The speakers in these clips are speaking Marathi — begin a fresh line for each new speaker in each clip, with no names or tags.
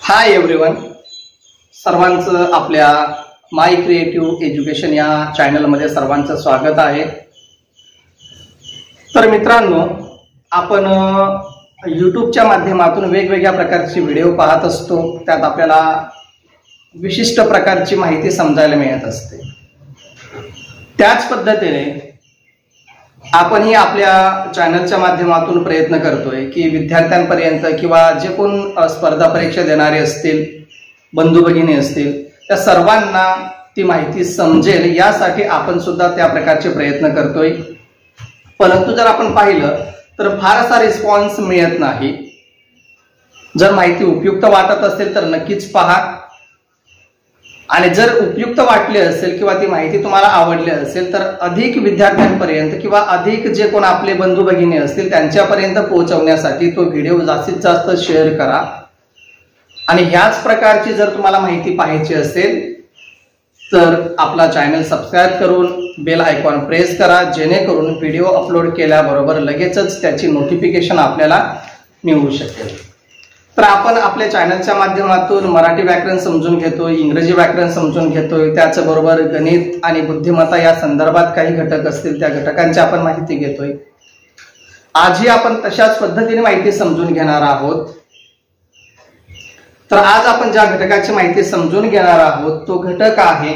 हाय एव्हरीवन, सर्वांचं आपल्या माय क्रिएटिव्ह एज्युकेशन या चॅनलमध्ये सर्वांचं स्वागत आहे। तर मित्रांनो, आपण यूट्यूबच्या माध्यमातून वेगवेगळ्या प्रकारचे व्हिडिओ पाहत असतो। त्यात आपल्याला विशिष्ट प्रकारची माहिती समजायला मिळत असते। त्याच पद्धतीने आपणही आपल्या चॅनलच्या माध्यमातून प्रयत्न करतोय की विद्यार्थ्यांपर्यंत किंवा जे कोण स्पर्धा परीक्षा देणारे असतील, बंधू भगिनी असतील, त्या सर्वांना ती माहिती समजेल यासाठी आपण सुद्धा त्या प्रकारचे प्रयत्न करतोय। परंतु जर आपण पाहिलं तर फारसा रिस्पॉन्स मिळत नाही। जर माहिती उपयुक्त वाटत असेल तर नक्कीच पहा, आणि जर उपयुक्त वाटले असेल किंवा ती माहिती तुम्हाला आवडली असेल तर अधिक विद्यार्थ्यांपर्यंत किंवा अधिक जे कोण आपले बंधू भगिनी असतील त्यांच्यापर्यंत पोहोचवण्यासाठी तो व्हिडिओ जास्तीत जास्त शेअर करा। आणि ह्याच प्रकारची जर तुम्हाला माहिती पाहायची असेल तर आपला चॅनल सबस्क्राइब करून बेल आयकॉन प्रेस करा, जेणेकरून व्हिडिओ अपलोड केल्याबरोबर लगेचच त्याची नोटिफिकेशन आपल्याला मिळू शकेल। तर आपण आपल्या चॅनलच्या माध्यमातून मराठी व्याकरण समजून घेतोय, इंग्रजी व्याकरण समजून घेतोय, त्याचबरोबर गणित आणि बुद्धिमत्ता या संदर्भात काही घटक असतील त्या घटकांची आपण माहिती घेतोय। आजही आपण तशाच पद्धतीने माहिती समजून घेणार आहोत। तर आज आपण ज्या घटकाची माहिती समजून घेणार आहोत तो घटक आहे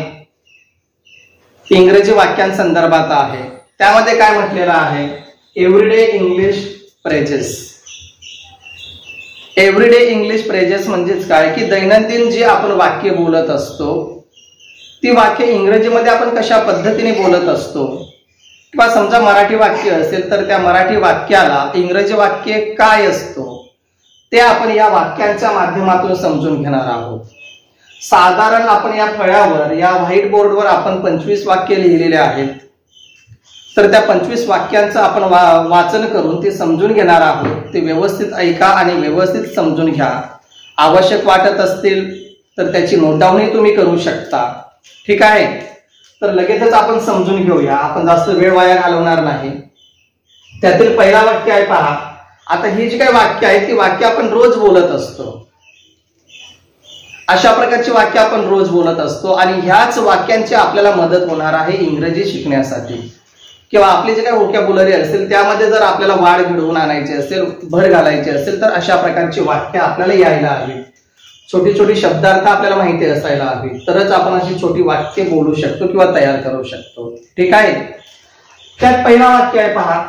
इंग्रजी वाक्यांसंदर्भात आहे। त्यामध्ये काय म्हटलेलं आहे, everyday English phrases. Everyday English phrases म्हणजेच काय की दैनंदिन जी आपण वाक्य बोलत असतो ती वाक्य इंग्रजीमध्ये आपण कशा पद्धतीने बोलत असतो, किंवा समजा मराठी वाक्य असेल तर त्या मराठी वाक्याला इंग्रजी वाक्य काय असतो ते आपण या वाक्यांच्या माध्यमातून समजून घेणार आहोत। साधारण आपण या फळ्यावर, या व्हाईट बोर्डवर आपण 25 वाक्य लिहिलेले आहेत। तर त्या 25 वाक्यांचं आपण वाचन करून ते समजून घेणार आहोत। ते व्यवस्थित ऐका आणि व्यवस्थित समजून घ्या। आवश्यक वाटत असतील तर त्याची नोट डाऊनही तुम्ही करू शकता, ठीक आहे। तर लगेचच आपण समजून घेऊया, आपण जास्त वेळ वाया घालवणार नाही। त्यातील पहिला वाक्य आहे पहा। आता ही जी काही वाक्य आहेत ती वाक्य आपण रोज बोलत असतो, अशा प्रकारची वाक्य आपण रोज बोलत असतो, आणि ह्याच वाक्यांची आपल्याला मदत होणार आहे इंग्रजी शिकण्यासाठी, किंवा आपली जे काही व्होकॅब्युलरी असेल त्यामध्ये जर आपल्याला वाढ घडवून आणायची असेल, भर घालायची असेल तर अशा प्रकारची वाक्य आपल्याला यायला हवी। छोटी छोटी शब्दार्थ आपल्याला माहिती असायला हवी, तरच आपण अशी छोटी वाक्य बोलू शकतो किंवा तयार करू शकतो, ठीक आहे। त्यात पहिला वाक्य आहे पहा,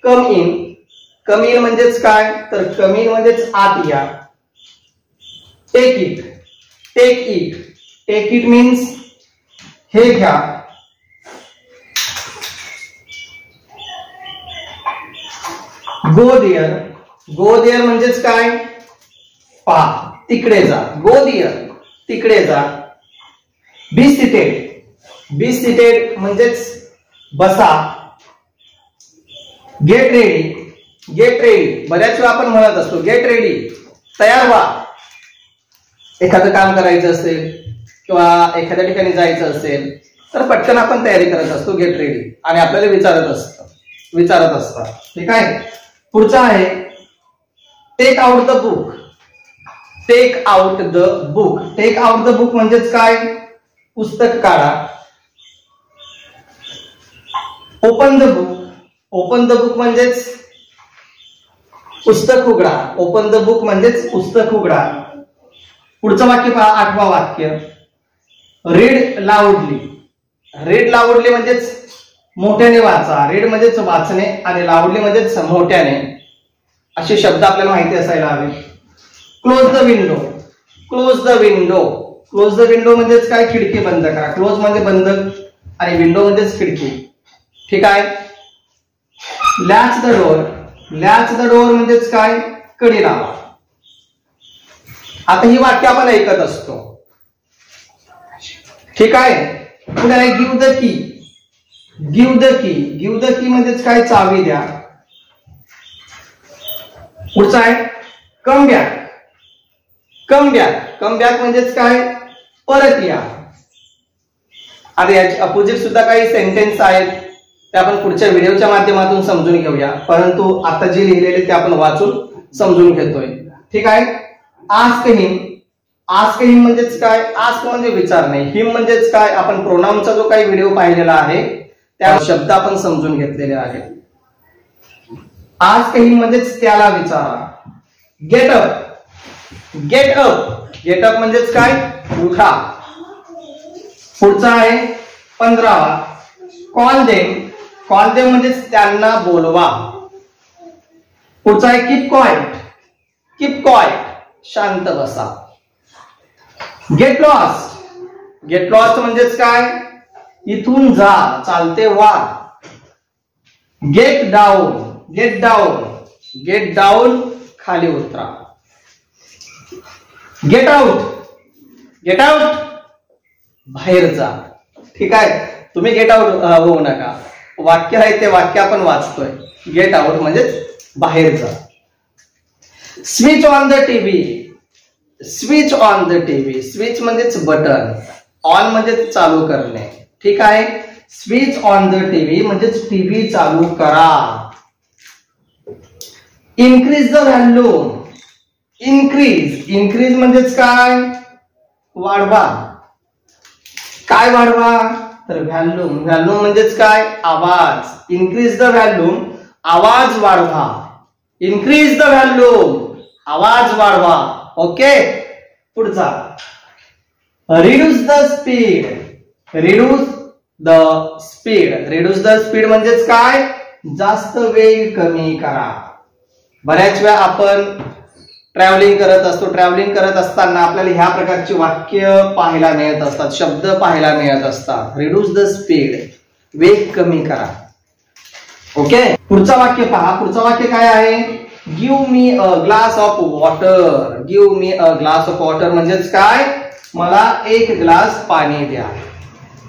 कम इन। कम इन म्हणजेच काय, तर कम इन म्हणजेच आत या। Take it. Take it. Take it means हे घ्या। Go there. गो देअर म्हणजेच काय, पहा तिकडे जा। गो देअर, तिकडे जा। Be seated. बी सीटेड म्हणजेच बसा। Get ready. गेट रेडी बऱ्याच वेळा आपण म्हणत असतो गेट रेडी, तयार व्हा। एखादं काम करायचं असेल किंवा एखाद्या ठिकाणी जायचं असेल तर पटकन आपण तयारी करत असतो, गेट रेडी, आणि आपल्याला विचारत असतात, ठीक आहे। पुढचा आहे take out the book. Take out the book. Take out the book म्हणजेच काय, पुस्तक काढा। Open the book. Open the book म्हणजेच पुस्तक उघडा। ओपन द बुक म्हणजेच पुस्तक उघडा। पुढचं वाक्य पहा, आठवा वाक्य, रीड लाऊडली। रीड लाऊडली म्हणजेच मोठ्याने वाचा। रीड म्हणजेच वाचणे आणि लाऊडली म्हणजेच मोठ्याने, असे शब्द आपल्याला माहिती असायला हवे। Close the window. Close the window. Close the window म्हणजेच काय, खिडकी बंद करा। क्लोज म्हणजे बंद आणि विंडो म्हणजेच खिडकी, ठीक आहे। Latch the door. Latch the door म्हणजेच काय, कडी लावा। आता ही वाक्य आपण ऐकत असतो, ठीक आहे। पुढे आहे give the key. Give the key. Give the key म्हणजेच काय, चावी द्या। पुढचा आहे come back. Come back. Come back म्हणजेच काय, परत या। आता याचे अपोजिट सुद्धा काही सेंटेन्स आहेत, ते आपण पुढच्या व्हिडिओच्या माध्यमातून समजून घेऊया, परंतु आता जे लिहिलेले ते आपण वाचून समजून घेतोय, ठीक आहे। आस्क हिम। आस्क हिम म्हणजेच काय? आस्क म्हणजे विचारणे, हिम म्हणजेच काय? आपण प्रोनाउनचा जो काही व्हिडिओ पाहिलेला आहे त्या शब्द आपण समजून घेतलेले आहे. आस्क हिम म्हणजेच त्याला विचारा. Get up, get up, get up म्हणजेच काय? उठा. पुढचा आहे 15वा कॉल देम, कॉल देम म्हणजेच त्यांना बोलवा. पुढचा आहे कीप क्वाइट, कीप क्वाइट, शांत बसा. गेट लॉस्ट, गेट लॉस्ट म्हणजेच काय? इथून जा, चालते वा. Get down, get down, get down, खाली उतरा. गेट आउट, गेट आउट, बाहेर जा. ठीक आहे, तुम्ही गेट आउट होऊ नका. वाक्य आहे ते वाक्य आपण वाचतोय. गेट आउट म्हणजेच बाहेर जा. Switch on the TV, switch on the TV, switch म्हणजेच बटन, ऑन म्हणजे चालू करणे. ठीक आहे, स्विच ऑन द टीव्ही म्हणजेच टीव्ही चालू करा. Increase the volume, increase, increase म्हणजेच काय? वाढवा. काय वाढवा? तर व्हॅल्यूम, व्हॅल्यूम म्हणजेच काय? आवाज. इन्क्रीज द व्हॅल्यूम, आवाज वाढवा. इन्क्रीज द व्हॅल्यूम, आवाज वाढवा. ओके, पुढचा reduce the speed, reduce the speed, reduce the speed म्हणजेच काय? जास्त वेग कमी करा. बऱ्याच वेळा आपण ट्रॅव्हलिंग करत असतो, ट्रॅव्हलिंग करत असताना आपल्याला ह्या प्रकारची वाक्य पाहायला मिळत असतात, शब्द पाहायला मिळत असतात. रिड्यूस द स्पीड, वेग कमी करा. ओके, पुढचा वाक्य पहा. पुढचा वाक्य काय आहे? Give me a glass of water, give me a glass of water म्हणजेच काय? मला एक ग्लास पाणी द्या.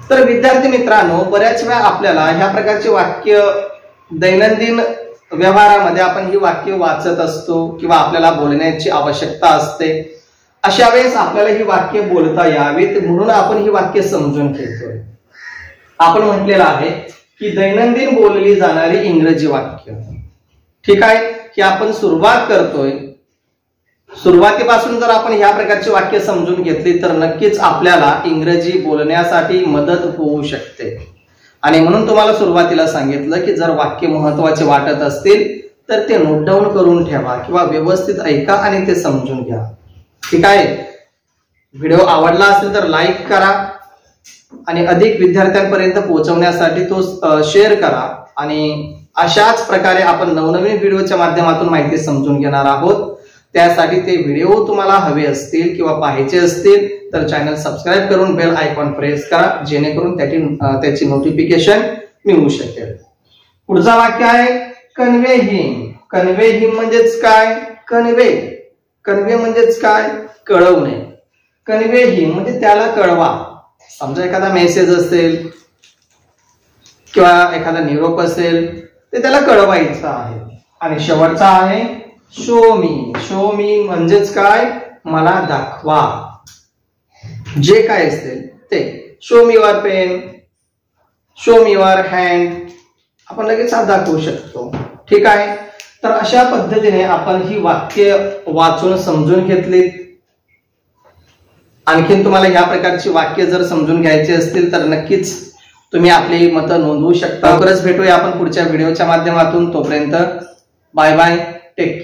तर विद्यार्थी मित्रांनो, बऱ्याच वेळा आपल्याला ह्या प्रकारचे वाक्य दैनंदिन व्यवहारामध्ये आपण ही वाक्य वाचत असतो किंवा आपल्याला बोलण्याची आवश्यकता असते. अशा वेळेस आपल्याला ही वाक्य बोलता यावीत म्हणून आपण ही वाक्य समजून घेतोय. आपण म्हटलेलं आहे की दैनंदिन बोलली जाणारी इंग्रजी वाक्य. ठीक आहे, की आपण सुरुवात करतोय. सुरुवातीपासून जर आपण ह्या प्रकारची वाक्य समजून घेतली तर नक्कीच आपल्याला इंग्रजी बोलण्यासाठी मदत होऊ शकते. आणि म्हणून तुम्हाला सुरुवातीला सांगितलं की जर वाक्य महत्वाचे वाटत असतील तर ते नोट डाऊन करून ठेवा किंवा व्यवस्थित ऐका आणि ते समजून घ्या. ठीक आहे, व्हिडिओ आवडला असेल तर लाईक करा आणि अधिक विद्यार्थ्यांपर्यंत पोहोचवण्यासाठी तो शेअर करा. आणि अशाच प्रकारे आपण नवनवीन व्हिडिओच्या माध्यमातून माहिती समजून घेणार आहोत. त्यासाठी ते व्हिडिओ तुम्हाला हवे असतील किंवा पाहायचे असतील तर चॅनल सबस्क्राईब करून बेल आयकॉन प्रेस करा, जेणेकरून त्याची नोटिफिकेशन मिळू शकेल. पुढचा वाक्य आहे कन्वे हिम, कन्वे हिम म्हणजेच काय? कन्वे, कन्वे म्हणजेच काय? कळवणे. कन्वे हिम म्हणजे त्याला कळवा. समजा एखादा मेसेज असेल किंवा एखादा निरोप असेल ते त्याला कळवायचं आहे. आणि शेवटचा आहे शो मी, शो मी म्हणजेच काय? मला दाखवा. जे काय असेल ते. Show me your pen, show me your hand, आपण लगेच हात दाखवू शकतो. ठीक आहे, तर अशा पद्धतीने आपण ही वाक्य वाचून समजून घेतली. आणखीन तुम्हाला या प्रकारची वाक्य जर समजून घ्यायची असतील तर नक्कीच तुम्ही आपली मतं नोंदवू शकता. लवकरच भेटूया आपण पुढच्या व्हिडिओच्या माध्यमातून. तोपर्यंत बाय बाय, टेक केअर.